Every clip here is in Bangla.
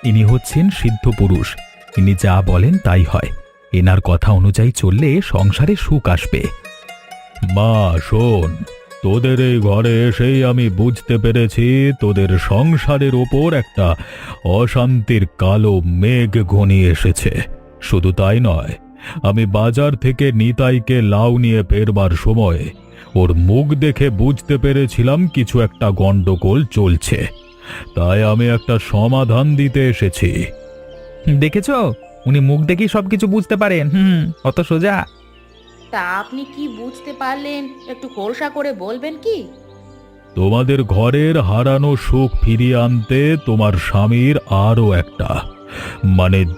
ইনি হচ্ছেন সিদ্ধ পুরুষ। ইনি যা বলেন তাই হয়। এনার কথা অনুযায়ী চললে সংসারে সুখ আসবে। মা শোন, তোদের এই ঘরে এসেই আমি বুঝতে পেরেছি তোদের সংসারের ওপর একটা অশান্তির কালো মেঘ ঘনিয়ে এসেছে। শুধু তাই নয়, আমি বাজার থেকে নিতাইকে লাউ নিয়ে ফেরবার সময় ওর মুখ দেখে বুঝতে পেরেছিলাম কিছু একটা গন্ডগোল চলছে। তাই আমি একটা সমাধান দিতে এসেছি। দেখেছো, উনি মুখ দেখেই সবকিছু বুঝতে পারেন। অত সোজা। তা আপনি কি বুঝতে পারলেন একটু খোলসা করে বলবেন কি? তোমাদের ঘরের হারানো সুখ ফিরিয়ে আনতে তোমার স্বামীর আরও একটা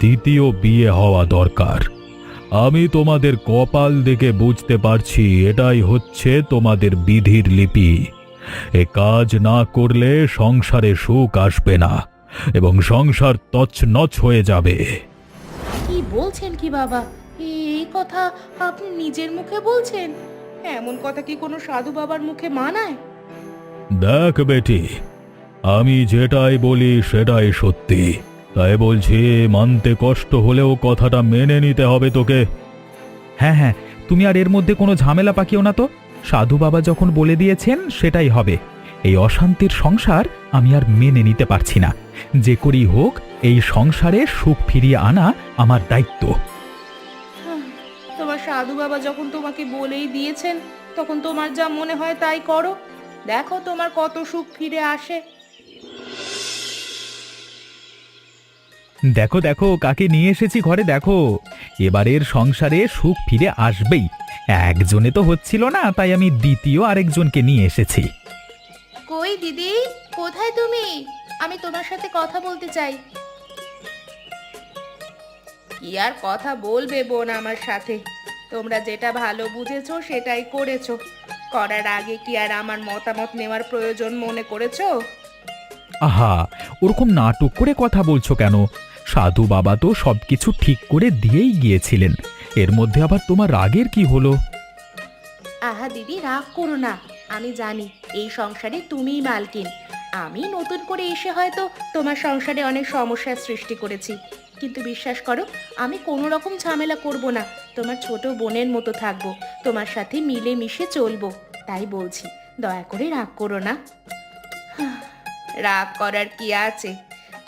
দ্বিতীয় বিয়ে হওয়া দরকার। আমি তোমাদের কপাল দেখে বুঝতে পারছি এটাই হচ্ছে তোমাদের বিধির লিপি। এ কাজ না করলে সংসারে সুখ আসবে না এবং সংসার তছনছ হয়ে যাবে। কি বলছেন কি বাবা? এই কথা আপনি নিজের মুখে বলছেন? এমন কথা কি কোনো সাধু বাবার মুখে মানায়? দেখ বেটি, আমি যেটাই বলি সেটাই সত্যি। তাই বলছি, মানতে কষ্ট হলেও কথাটা মেনে নিতে হবে তোকে। হ্যাঁ হ্যাঁ, তুমি আর এর মধ্যে কোনো ঝামেলা পাকিও না তো। সাধু বাবা যখন বলে দিয়েছেন সেটাই হবে। এই অশান্তির সংসার আমি আর মেনে নিতে পারছি না। যে করেই হোক এই সংসারে সুখ ফিরিয়ে আনা আমার দায়িত্ব। তোমার সাধু বাবা যখন তোমাকে বলেই দিয়েছেন, তখন তোমার যা মনে হয় তাই করো। দেখো তোমার কত সুখ ফিরে আসে। দেখো দেখো কাকে নিয়ে এসেছি ঘরে, দেখো। এবারের সংসারে সুখ ফিরে আসবেই। একজনে তো হচ্ছিল না, তাই আমি দ্বিতীয় আরেকজনকে নিয়ে এসেছি। কই দিদি, কোথায় তুমি? আমি তোমার সাথে কথা বলতে চাই। কি আর কথা বলবে বোন আমার সাথে? তোমরা যেটা ভালো বুঝেছো সেটাই করেছো। করার আগে কি আর আমার মতামত নেওয়ার প্রয়োজন মনে করেছো? আহা, ওরকম নাটক করে কথা বলছো কেন? সাধু বাবা তো সবকিছু ঠিক করে দিয়েই গিয়েছিলেন। এর মধ্যে আবার তোমার রাগের কি হলো? আহা দিদি, রাগ করো না। আমি জানি এই সংসারে তুমিই মালকিন। আমি নতুন করে এসে হয়তো তোমার সংসারে অনেক সমস্যার সৃষ্টি করেছি, কিন্তু বিশ্বাস করো, আমি কোনো রকম ঝামেলা করব না। তোমার ছোট বোনের মতো থাকবো, তোমার সাথে মিলে মিশে চলবো। তাই বলছি, দয়া করে রাগ করো না। রাগ করার কি আছে?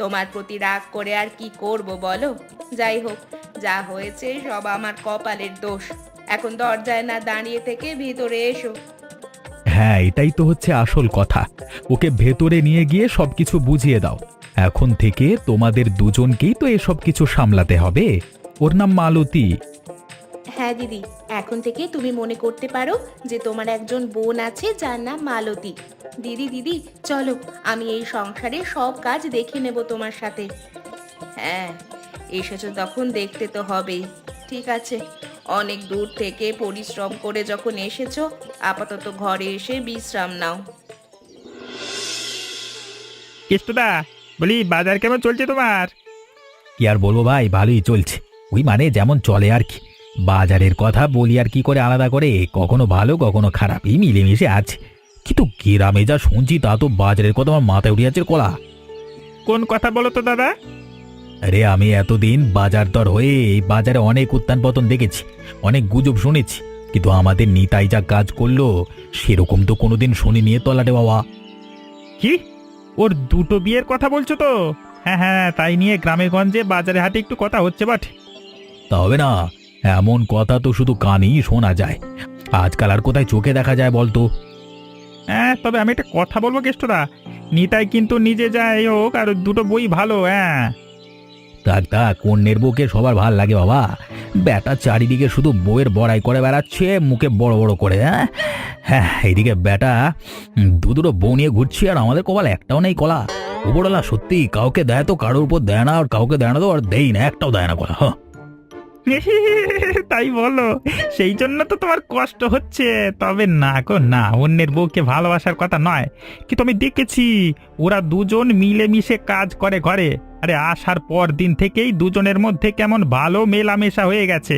তোমার প্রতি রাগ করে আর কি করব বলো? যাই হোক, যা হয়েছে সব আমার কপালের দোষ। এখন দরজায় না দাঁড়িয়ে থেকে ভিতরে এসো। হ্যাঁ, এটাই তো হচ্ছে আসল কথা। ওকে ভেতরে নিয়ে গিয়ে সবকিছু বুঝিয়ে দাও। এখন থেকে তোমাদের দুজনকেই তো এসব কিছু সামলাতে হবে। ওর নাম মালতী। হ্যাঁ দিদি, এখন থেকে তুমি মনে করতে পারো যে তোমার একজন বোন আছে যার নাম মালতী। দিদি দিদি, চলো, আমি এই সংসারে সব কাজ দেখে নেব তোমার সাথে। হ্যাঁ, এসেছো তখন দেখতে তো হবেই। ঠিক আছে, অনেক দূর থেকে পরিশ্রম করে যখন এসেছো, আপাতত ঘরে এসে বিশ্রাম নাও। কেষ্টদা, বলি বাজার কেমন চলছে তোমার? কি আর বলবো ভাই, ভালোই চলছে। ওই যেমন চলে আর কি। বাজারের কথা বলি আর কি করে আলাদা করে, কখনো ভালো কখনো খারাপ, এই মিলেমিশে আছে। কিন্তু গ্রামে যা শুনছি তা তো বাজারের কথা আমার মাথায় উঠে যাচ্ছে কলা। কোন কথা বলো তো দাদা? আরে আমি এতদিন বাজার দর হয়ে এই বাজারে অনেক উত্থান পতন দেখেছি, অনেক গুজব শুনেছি, কিন্তু আমাদের নিতাই যা কাজ করলো সেরকম তো কোনোদিন শুনিনি এ তলাটে বাবা। কি, ওর দুটো বিয়ের কথা বলছো তো? হ্যাঁ হ্যাঁ, তাই নিয়ে গ্রামে গঞ্জে বাজারে হাটে একটু কথা হচ্ছে বটে। তা হবে না? এমন কথা তো শুধু কানেই শোনা যায়, আজকাল আর কোথায় চোখে দেখা যায় বলতো? হ্যাঁ, তবে আমি একটা কথা বলবো কেষ্টদা, নিতাই কিন্তু নিজে যাই হোক আর ওর দুটো বই ভালো। হ্যাঁ, থাক থাক, অন্যের বউকে সবার ভাল লাগে বাবা। বেটা চারিদিকে শুধু বউয়ের বড়াই করে বেড়াচ্ছে, মুখে বড় বড় করে। হ্যাঁ হ্যাঁ, এইদিকে বেটা দুটো বউ নিয়ে ঘুরছি, আর আমাদের কপাল একটাও নেই কলা। উপরওয়ালা সত্যি কাউকে দেয় তো কারোর উপর দেয় না, আর কাউকে দেয় না তো আর দেই না, একটাও দেয় না কলা। হ্যাঁ, তাই বলো? সেই জন্য তো তোমার কষ্ট হচ্ছে। তবে না গো না, অন্যের বউকে ভালোবাসার কথা নয়, কিন্তু আমি দেখেছি ওরা দুজন মিলেমিশে কাজ করে ঘরে। আরে আসার পর দিন থেকেই দুজনের মধ্যে কেমন ভালো মেলামেশা হয়ে গেছে।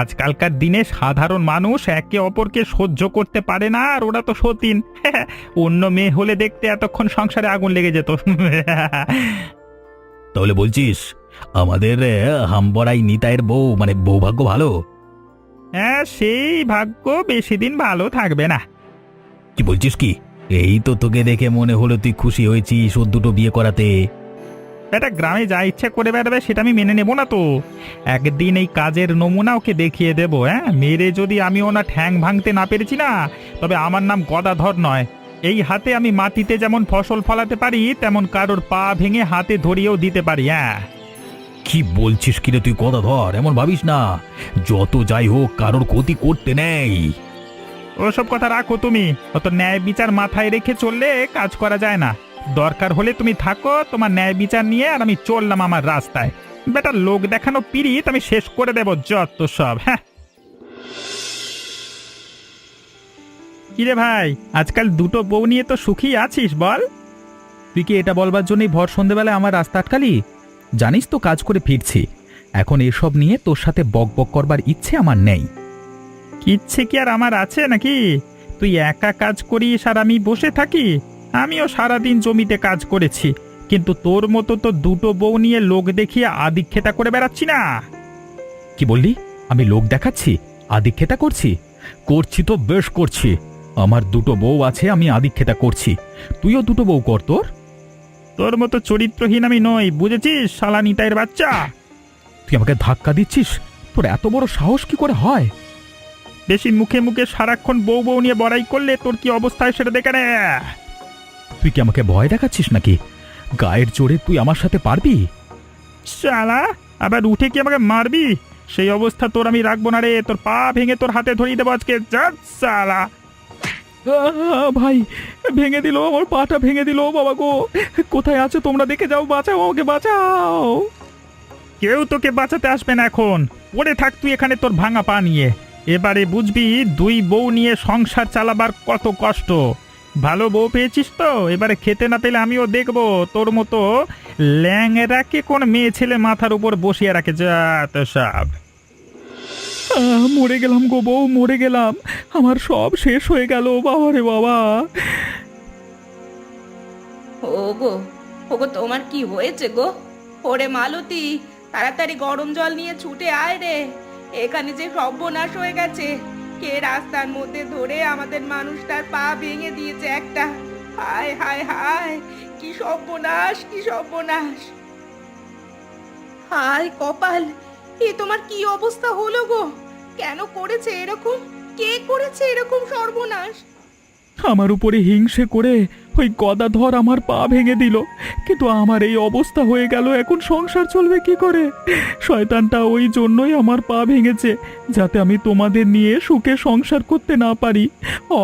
আজকালকার দিনে সাধারণ মানুষ একে অপরকে সহ্য করতে পারে না, আর ওরা তো সতীন। অন্য মেয়ে হলে দেখতে এতক্ষণ সংসারে আগুন লেগে যেত। তাহলে বলছিস আমাদের হাম্বড়াই নিতাইয়ের বউ মানে বৌভাগ্য ভালো? হ্যাঁ, সেই ভাগ্য বেশি দিন ভালো থাকবে না। কি বলছিস কি? এই তো তোকে দেখে মনে হলো তুই খুশি হয়েছিস ওর দুটো বিয়ে করাতে। এটা গ্রামে যা ইচ্ছে করে বেড়াবে সেটা আমি মেনে নেব না তো। একদিন এই কাজের নমুনা ওকে দেখিয়ে দেব। হ্যাঁ, মেরে যদি আমি ওনার ঠ্যাং ভাঙতে না পেরেছি না, তবে আমার নাম গদাধর নয়। এই হাতে আমি মাটিতে যেমন ফসল ফলাতে পারি, তেমন কারোর পা ভেঙে হাতে ধরিয়েও দিতে পারি। হ্যাঁ, কি বলছিস কিরে তুই? কথা ধর, এমন ভাবিস না। যত যাই হোক কারোর ক্ষতি করতে নেই। ওসব কথা রাখো তুমি। অত ন্যায় বিচার মাথায় রেখে চললে কাজ করা যায় না। দরকার হলে তুমি থাকো তোমার ন্যায় বিচার নিয়ে, আর আমি চললাম আমার রাস্তায়। বেটা লোক দেখানো পিরিত আমি শেষ করে দেব যত সব। হ্যাঁ, কিরে ভাই, আজকাল দুটো বউ নিয়ে তো সুখী আছিস বল? তুই কি এটা বলবার জন্যই ভর সন্ধেবেলায় আমার রাস্তা আটকালি? জানিস তো কাজ করে ফিরছি। এখন এসব নিয়ে তোর সাথে বক বক করবার ইচ্ছে আমার নেই। ইচ্ছে কি আর আমার আছে নাকি? তুই একা কাজ করিস আর আমি বসে থাকি? আমিও সারাদিন জমিতে কাজ করেছি, কিন্তু তোর মতো তো দুটো বউ নিয়ে লোক দেখিয়ে আদিক্ষেতা করে বেড়াচ্ছি না। কি বললি? আমি লোক দেখাচ্ছি, আদিক্ষেতা করছি? করছি তো বেশ করছি। আমার দুটো বউ আছে, আমি আদিক্ষেতা করছি। তুইও দুটো বউ কর তোর। তোর মতো চরিত্রহীন আমি নই, বুঝেছিস শালা নিতাইয়ের বাচ্চা? তুই আমাকে ধাক্কা দিচ্ছিস? তোর এত বড় সাহস কি করে হয়? বেশি মুখে মুখে সারাক্ষণ বউ বউ নিয়ে বড়াই করলে তোর কি অবস্থা হয় সেটা দেখে নে। তুই কি আমাকে ভয় দেখাচ্ছিস নাকি? গায়ের জোরে তুই আমার সাথে পারবি? শালা, আবার উঠে কি আমাকে মারবি? সেই অবস্থা তোর আমি রাখবো না রে। তোর পা ভেঙে তোর হাতে ধরিয়ে দেবো আজকে। যা শালা। ভাই, ভেঙে দিল, আমার পাটা ভেঙে দিল। বাবা গো, কোথায় আছো তোমরা? দেখে যাও, বাঁচাও আমাকে, বাঁচাও। কেউ তোকে বাঁচাতে আসবে না এখন। পড়ে থাক তুই এখানে তোর ভাঙা পা নিয়ে। এবারে বুঝবি দুই বউ নিয়ে সংসার চালাবার কত কষ্ট। ভালো বউ পেয়েছিস তো, এবারে খেতে না পেলে আমিও দেখবো তোর মতো ল্যাংরাকে কোন মেয়ে ছেলে মাথার উপর বসিয়ে রাখে। যা তো সব। মরে গেলাম গো বউ, মরে গেলাম। আমার সব শেষ হয়ে গেল। বাবা রে বাবা। ওগো, ওগো, তোমার কি হয়েছে গো? ওরে মালতী, তাড়াতাড়ি গরম জল নিয়ে ছুটে আয় রে। এখানে যে সর্বনাশ হয়ে গেছে। কে রাস্তার মধ্যে ধরে আমাদের মানুষটার পা ভেঙে দিয়েছে একটা। হায় হায় হায়, কি সর্বনাশ, কি সর্বনাশ। হায় কপাল, এ তোমার কি অবস্থা হলো গো? কেন করেছে এরকম? কে করেছে এরকম সর্বনাশ? আমার উপরে হিংসে করে ওই গদাধর আমার পা ভেঙে দিল, কিন্তু আমার এই অবস্থা হয়ে গেল। এখন সংসার চলবে কি করে? শয়তানটা ওই জন্যই আমার পা ভেঙেছে, যাতে আমি তোমাদের নিয়ে সুখে সংসার করতে না পারি।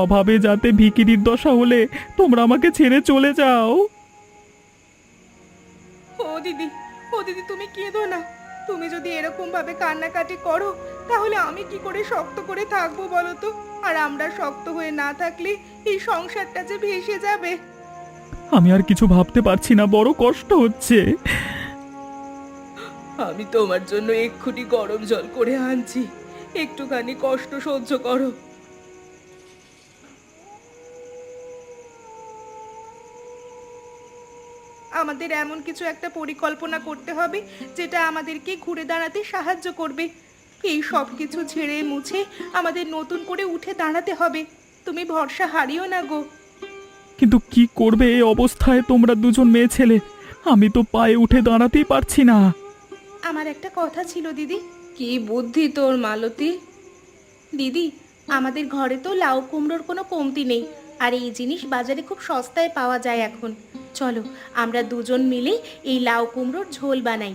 অভাবে যাতে ভিখিরির দশা হলে তোমরা আমাকে ছেড়ে চলে যাও। ও দিদি, ও দিদি, তুমি কেঁদো না। তুমি যদি এরকম ভাবে কান্নাকাটি করো, তাহলে আমি কি করে শক্ত করে থাকবো বলো তো? আর আমরা শক্ত হয়ে না থাকলে এই সংসারটা যে ভেসে যাবে। আমি আর কিছু ভাবতে পারছি না, বড় কষ্ট হচ্ছে। আমি তোমার জন্য এক্ষুনি গরম জল করে আনছি, একটুখানি কষ্ট সহ্য করো। আমাদের এমন কিছু একটা পরিকল্পনা করতে হবে যেটা আমাদেরকে ঘুরে দাঁড়াতে সাহায্য করবে। এই সব কিছু ছেড়ে মুছে আমাদের নতুন করে উঠে দাঁড়াতে হবে। তুমি ভরসা হারিও না গো। কিন্তু কি করবে এই অবস্থায় তোমরা দুজন মেয়ে ছেলে? আমি তো পায়ে উঠে দাঁড়াতেই পারছি না। আমার একটা কথা ছিল দিদি। কি বুদ্ধি তোর মালতী। দিদি, আমাদের ঘরে তো লাউ কুমড়োর কোনো কমতি নেই, আর এই জিনিস বাজারে খুব সস্তায় পাওয়া যায় এখন। চলো আমরা দুজন মিলে এই লাউ কুমড়োর ঝোল বানাই।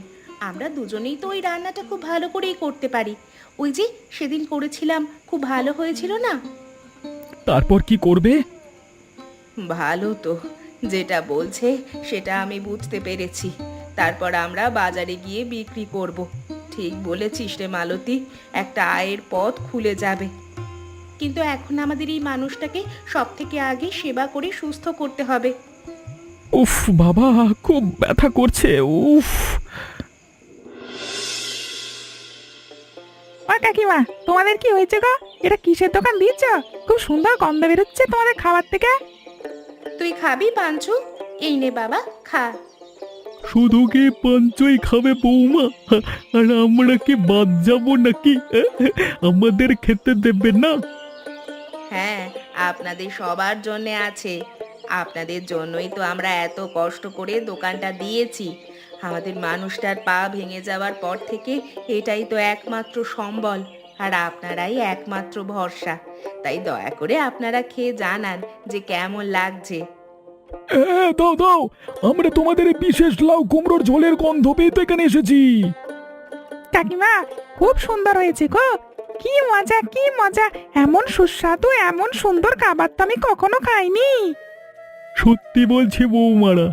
আমরা দুজনেই তো ওই রান্নাটা খুব ভালো করেই করতে পারি। ওই যে সেদিন করেছিলাম, খুব ভালো হয়েছিল না? তারপর কি করবে? ভালো তো, যেটা বলছে সেটা আমি বুঝতে পেরেছি। তারপর আমরা বাজারে গিয়ে বিক্রি করব। ঠিক বলেছিস রে মালতী, একটা আয়ের পথ খুলে যাবে। কিন্তু এখন আমাদের এই মানুষটাকে সব থেকে আগে সেবা করে সুস্থ করতে হবে। উফ বাবা, খুব ব্যথা করছে। উফ। কাকিমা, তোমাদের কি হয়েছে গো? এটা কিসের দোকান দিয়েছ? খুব সুন্দর গন্ধ বেরোচ্ছে তোমাদের খাবার থেকে। তুই খাবি পাঞ্চু? এই নে বাবা, খা। শুধু কি পাঞ্চই খাবে বৌমা? আর আমরা কি বাদ যাবো নাকি? আমাদের খেতে দেবে না? হ্যাঁ, আপনাদের সবার জন্য আছে। আপনাদের জন্যই তো আমরা এত কষ্ট করে দোকানটা দিয়েছি। আমাদের মানুষটার পা ভেঙে যাওয়ার পর থেকে এটাই তো একমাত্র সম্বল, আর আপনারাই একমাত্র ভরসা। তাই দয়া করে আপনারা খেয়ে জানান যে কেমন লাগছে। দাও দাও, আমরা তোমাদের এই বিশেষ লাউ কুমড়োর ঝোলের গন্ধ পেয়ে তো এখানে এসেছি। কাকিমা, খুব সুন্দর হয়েছে গো। কি মজা, কি মজা! এমন সুস্বাদু, এমন সুন্দর খাবার তো আমি কখনো খাইনি। সত্যি বলছি বৌমারা,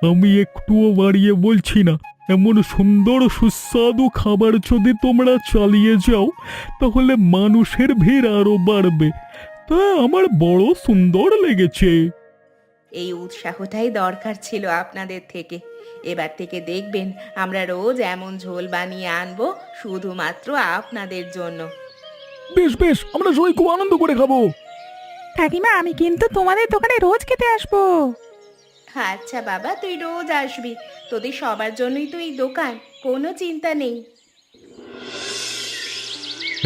আমি একটুও বাড়িয়ে বলছি না। এমন সুন্দর সুস্বাদু খাবার যদি তোমরা চালিয়ে যাও, তাহলে মানুষের ভিড় আরো বাড়বে। তা আমার বড় সুন্দর লেগেছে। এই উৎসাহটাই দরকার ছিল আপনাদের থেকে। এবার থেকে দেখবেন আমরা রোজ এমন ঝোল বানিয়ে আনবো শুধুমাত্র আপনাদের জন্য। বেশ বেশ, আমরা সবাই খুব আনন্দ করে খাবো। কাকিমা, আমি কিন্তু তোমাদের দোকানে রোজ খেতে আসবো। আচ্ছা বাবা, তুই রোজ আসবি। তোদের সবার জন্যই তো এই দোকান, কোনো চিন্তা নেই।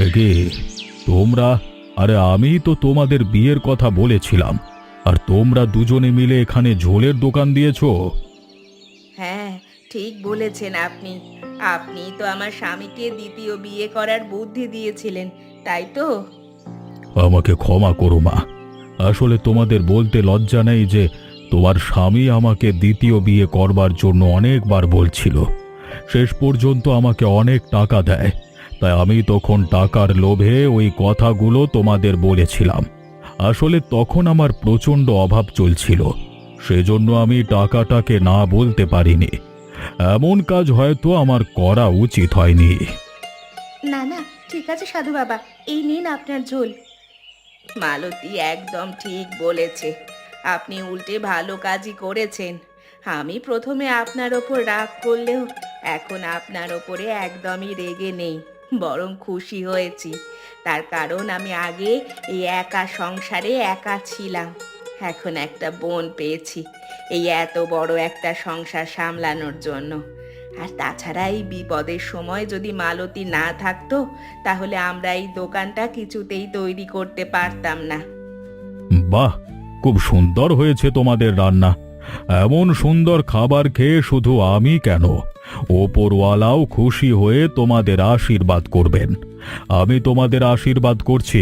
একে তোমরা, আরে আমি তো তোমাদের বিয়ের কথা বলেছিলাম, আর তোমরা দুজনে মিলে এখানে ঝোলের দোকান দিয়েছো। হ্যাঁ, ঠিক বলেছেন আপনি। আপনি তো আমার স্বামীকে দ্বিতীয় বিয়ে করার বুদ্ধি দিয়েছিলেন, তাই তো? আমাকে ক্ষমা করো মা, আসলে তোমাদের বলতে লজ্জা নেই যে তোমার স্বামী আমাকে দ্বিতীয় বিয়ে করবার জন্য অনেকবার বলছিল। শেষ পর্যন্ত আমাকে অনেক টাকা দেয়, তাই আমি তখন টাকার লোভে ওই কথাগুলো তোমাদের বলেছিলাম। আসলে তখন আমার প্রচণ্ড অভাব চলছিল, সেজন্য আমি টাকাটাকে না বলতে পারিনি। এমন কাজ হয়তো আমার করা উচিত হয়নি। না না, ঠিক আছে সাধু বাবা, এই নিন আপনার ঝোল। মালতী একদম ঠিক বলেছে। আপনি উল্টে ভালো কাজই করেছেন। আমি প্রথমে আপনার ওপর রাগ করলেও এখন আপনার ওপরে একদমই রেগে নেই, বরং খুশি হয়েছি। তার কারণ আমি আগে এই একা সংসারে একা ছিলাম, এখন একটা বোন পেয়েছি এই এত বড় একটা সংসার সামলানোর জন্য। আর তাছাড়া এই বিপদের সময় যদি মালতী না থাকতো, তাহলে আমরা এই দোকানটা কিছুতেই তৈরি করতে পারতাম না। বাহ, খুব সুন্দর হয়েছে তোমাদের রান্না। এমন সুন্দর খাবার খেয়ে শুধু আমি কেন, ওপরওয়ালাও খুশি হয়ে তোমাদের আশীর্বাদ করবেন। আমি তোমাদের আশীর্বাদ করছি,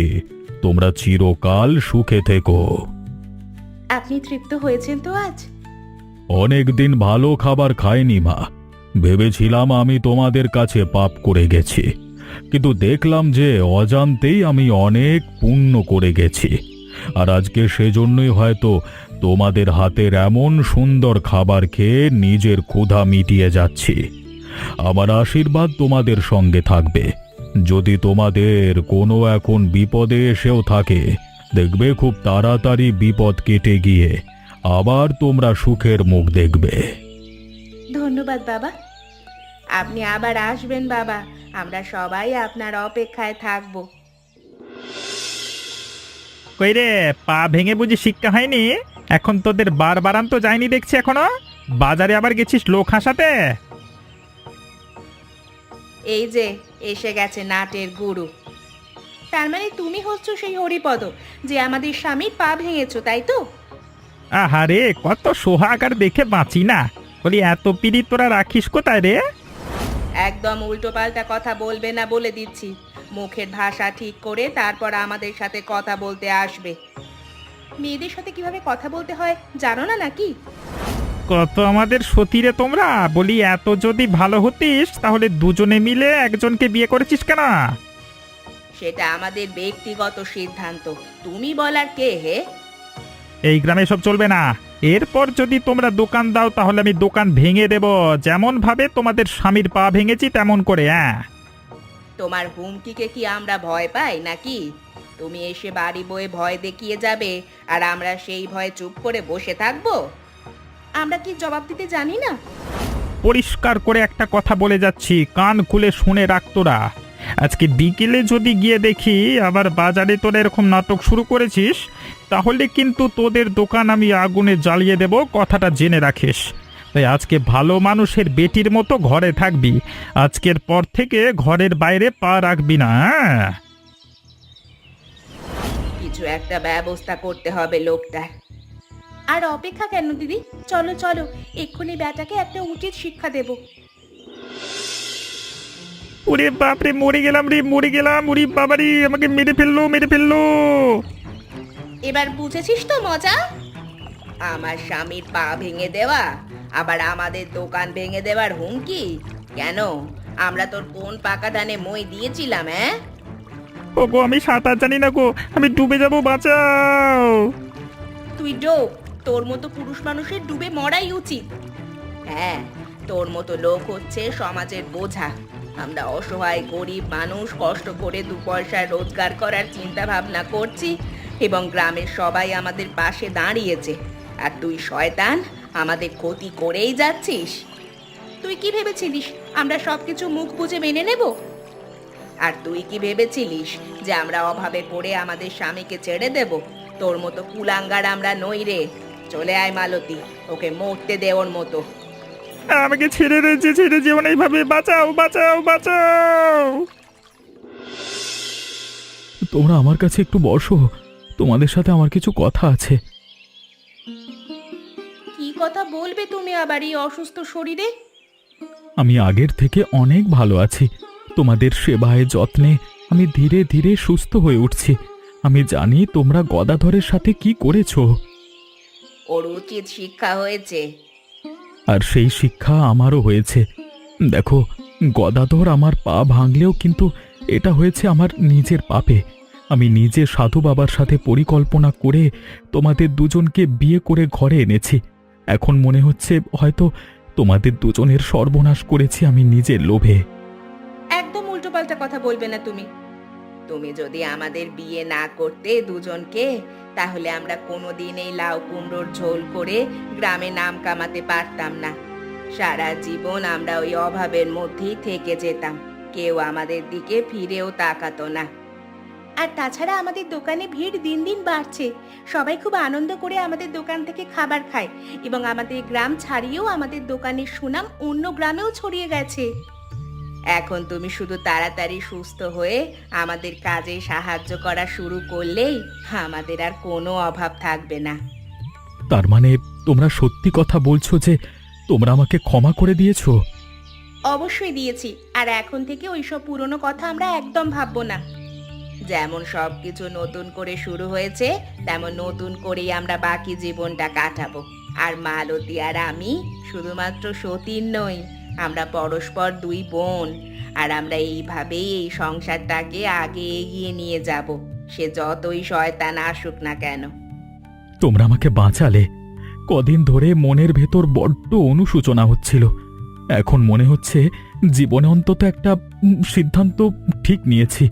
তোমরা চিরকাল সুখে থেকো। আপনি তৃপ্ত হয়েছেন তো আজ? অনেক দিন ভালো খাবার খাইনি মা। ভেবেছিলাম আমি তোমাদের কাছে পাপ করে গেছি, কিন্তু দেখলাম যে অজান্তেই আমি অনেক পুণ্য করে গেছি। আর আজকে সেজন্যই হয়তো তোমাদের হাতের এমন সুন্দর খাবার খেয়ে নিজের ক্ষুধা মিটিয়ে যাচ্ছি। আমার আশীর্বাদ তোমাদের সঙ্গে থাকবে। যদি তোমাদের কোনো এখন বিপদে এসেও থাকে, দেখবে খুব তাড়াতাড়ি বিপদ কেটে গিয়ে আবার তোমরা সুখের মুখ দেখবে। ধন্যবাদ বাবা। আপনি আবার আসবেন বাবা, আমরা সবাই আপনার অপেক্ষায় থাকবো। কই রে, পা ভেঙে বুঝি শিক্ষা হয়নি? এখন তোদের বারবারান তো যায়নি দেখছি এখনো। বাজারে আবার গেছিস লোক হাসাতে? এই যে এসে গেছে নাটের গুরু। তার মানে তুমি হচ্ছ সেই হরিপদ যে আমাদের স্বামীর পা ভেঙেছো, তাই তো? আহারে, কত সোহাগ আর দেখে বাঁচি না। বলি, এত পিড়ি তোরা রাখিস কোথায় রে? একদম উল্টোপাল্টা কথা বলবে না বলে দিচ্ছি। মুখের ভাষা ঠিক করে তারপর আমাদের সাথে কথা বলতে আসবে। মেয়েদের সাথে কিভাবে কথা বলতে হয় জানো না নাকি? কত আমাদের সতীরে তোমরা। বলি, এত যদি ভালো হতিস তাহলে দুজনে মিলে একজনকে বিয়ে করেছিস কেন? সেটা আমাদের ব্যক্তিগত সিদ্ধান্ত, তুমি বলার কে হে? এই গ্রামে সব চলবে না। এরপর যদি তোমরা দোকান দাও তাহলে আমি দোকান ভেঙে দেব, যেমন ভাবে তোমাদের স্বামীর পা ভেঙেছি তেমন করে। হ্যাঁ, তোমার হুমকিকে কি আমরা ভয় পাই নাকি? তুমি এসে বাড়ি বয়ে ভয় দেখিয়ে যাবে আর আমরা সেই ভয়ে চুপ করে বসে থাকবো? আমরা কি জবাব দিতে জানি না? পরিষ্কার করে একটা কথা বলে যাচ্ছি, কান খুলে শুনে রাখ তোরা। আজকে বিকেলে যদি গিয়ে দেখি আবার বাজারে তোরা এরকম নাটক শুরু করেছিস, তাহলে কিন্তু তোদের দোকান আমি আগুনে জ্বালিয়ে দেব, কথাটা জেনে রাখিস। তাই আজকে ভালো মানুষের বেটির মতো ঘরে থাকবি। আজকের পর থেকে ঘরের বাইরে পা রাখবি না, হ্যাঁ? কিছু একটা ব্যবস্থা করতে হবে লোকটার। আর অপেক্ষা কেন দিদি, চলো চলো, এক্ষুনি বেটাকে একটা উচিত শিক্ষা দেব। ওরে বাপরে, মরে গেলাম রে, মরে গেলাম, ওরে বাবারি, আমাকে মেরে ফেললো, মেরে ফেললো। এবার বুঝেছিস তো মজা? আমার স্বামীর পা ভেঙে দেওয়া, আবার আমাদের দোকান ভেঙে দেওয়ার হুমকি। কেন, আমরা তোর কোন পাকা ধানে মই দিয়েছিলাম? হ্যাঁ, ও গো, আমি সাঁতার জানি না গো, আমি ডুবে যাবো, বাঁচাও। তুই ডোব, তোর মতো পুরুষ মানুষের ডুবে মরাই উচিত। হ্যাঁ, তোর মতো লোক হচ্ছে সমাজের বোঝা। আমরা অসহায় গরিব মানুষ কষ্ট করে 2 পয়সা রোজগার করার চিন্তা ভাবনা করছি এবং গ্রামের সবাই আমাদের পাশে দাঁড়িয়েছে, আর তুই শয়তান আমাদের ক্ষতি করেই যাচ্ছিস। তুই কি ভেবেছিলিস আমরা সবকিছু মুখ বুজে মেনে নেব? আর তুই কি ভেবেছিলিস যে আমরা অভাবে পড়ে আমাদের স্বামীকে ছেড়ে দেব? তোর মতো কুলাঙ্গার আমরা নই রে। চলে আয় মালতী, ওকে মরতে দে ওর মতো। আমাকে ছেড়ে রয়েছে, ছেড়ে যেও না এইভাবে, বাঁচাও, বাঁচাও, বাঁচাও। তোমরা আমার কাছে একটু বসো, তোমাদের সাথে আমার কিছু কথা আছে। কি কথা বলবে তুমি আবার এই অসুস্থ শরীরে? আমি আগের থেকে অনেক ভালো আছি। তোমাদের সেবায় যত্নে আমি ধীরে ধীরে সুস্থ হয়ে উঠছি। আমি জানি তোমরা গদাধরের সাথে কি করেছো, ওর উচিত শিক্ষা হয়েছে। আর সেই শিক্ষা আমারও হয়েছে। দেখো, গদাধর আমার পা ভাঙলেও কিন্তু এটা হয়েছে আমার নিজের পাপে। আমি নিজে সাধু বাবার সাথে পরিকল্পনা করে তোমাদের দুজনকে বিয়ে করে ঘরে এনেছি। এখন মনে হচ্ছে হয়তো তোমাদের দুজনের সর্বনাশ করেছি আমি নিজের লোভে। একদম উল্টোপাল্টা কথা বলবে না তুমি। তুমি যদি আমাদের বিয়ে না করতে দুজনকে, তাহলে আমরা কোনোদিন এই লাউ কুমড়োর ঝোল করে গ্রামে নাম কামাতে পারতাম না। সারা জীবন আমরা ওই অভাবের মধ্যেই থেকে যেতাম, কেউ আমাদের দিকে ফিরেও তাকাতো না। আর তাছাড়া আমাদের দোকানে ভিড় দিন দিন বাড়ছে, সবাই খুব আনন্দ করে আমাদের দোকান থেকে খাবার খায় এবং আমাদের গ্রাম ছাড়িয়েও আমাদের দোকানের সুনাম অন্য গ্রামেও ছড়িয়ে গেছে। এখন তুমি শুধু তাড়াতাড়ি সুস্থ হয়ে আমাদের কাজে সাহায্য করা শুরু করলেই আমাদের আর কোনো অভাব থাকবে না। তার মানে তোমরা সত্যি কথা বলছো যে তোমরা আমাকে ক্ষমা করে দিয়েছো? অবশ্যই দিয়েছি, আর এখন থেকে ওইসব পুরনো কথা আমরা একদম ভাববো না। যেমন সবকিছু নতুন করে শুরু হয়েছে, তেমন নতুন করেই আমরা বাকি জীবনটা কাটাবো। আর মালতী আর আমি শুধুমাত্র সতীন নই, আমরা পরস্পর 2 বোন। আর আমরা এইভাবেই এই সংসারটাকে আগে এগিয়ে নিয়ে যাব, সে যতই শয়তান আসুক না কেন। তোমরা আমাকে বাঁচালে। কদিন ধরে মনের ভেতর বড্ড অনুশোচনা হচ্ছিল। এখন মনে হচ্ছে জীবনে অন্তত একটা সিদ্ধান্ত ঠিক নিয়েছি।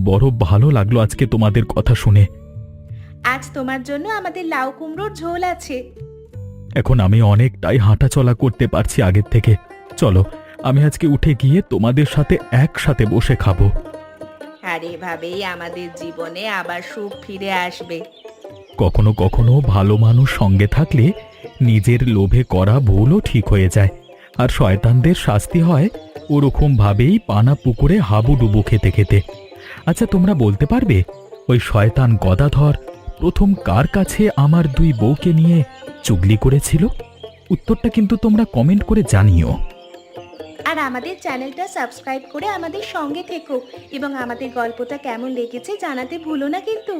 বড় ভালো লাগলো আজকে তোমাদের কথা শুনে। আজ তোমার জন্য আমাদের লাউ কুমড়োর ঝোল আছে। এখন আমি অনেকটাই হাঁটাচলা করতে পারছি আগের থেকে। চলো, আমি আজকে উঠে গিয়ে তোমাদের সাথে একসাথে বসে খাবো। আর এভাবেই আমাদের জীবনে আবার সুখ ফিরে আসবে। কখনো কখনো ভালো মানুষ সঙ্গে থাকলে নিজের লোভে করা ভুলও ঠিক হয়ে যায়, আর শয়তানদের শাস্তি হয় ওরকম ভাবেই পানা পুকুরে হাবুডুবু খেতে খেতে। আচ্ছা, তোমরা বলতে পারবে ওই শয়তান গদাধর প্রথম কার কাছে আমার 2 বউকে নিয়ে চুগলি করেছিল? উত্তরটা কিন্তু তোমরা কমেন্ট করে জানিও। আর আমাদের চ্যানেলটা সাবস্ক্রাইব করে আমাদের সঙ্গে থেকো এবং আমাদের গল্পটা কেমন লেগেছে জানাতে ভুলো না কিন্তু।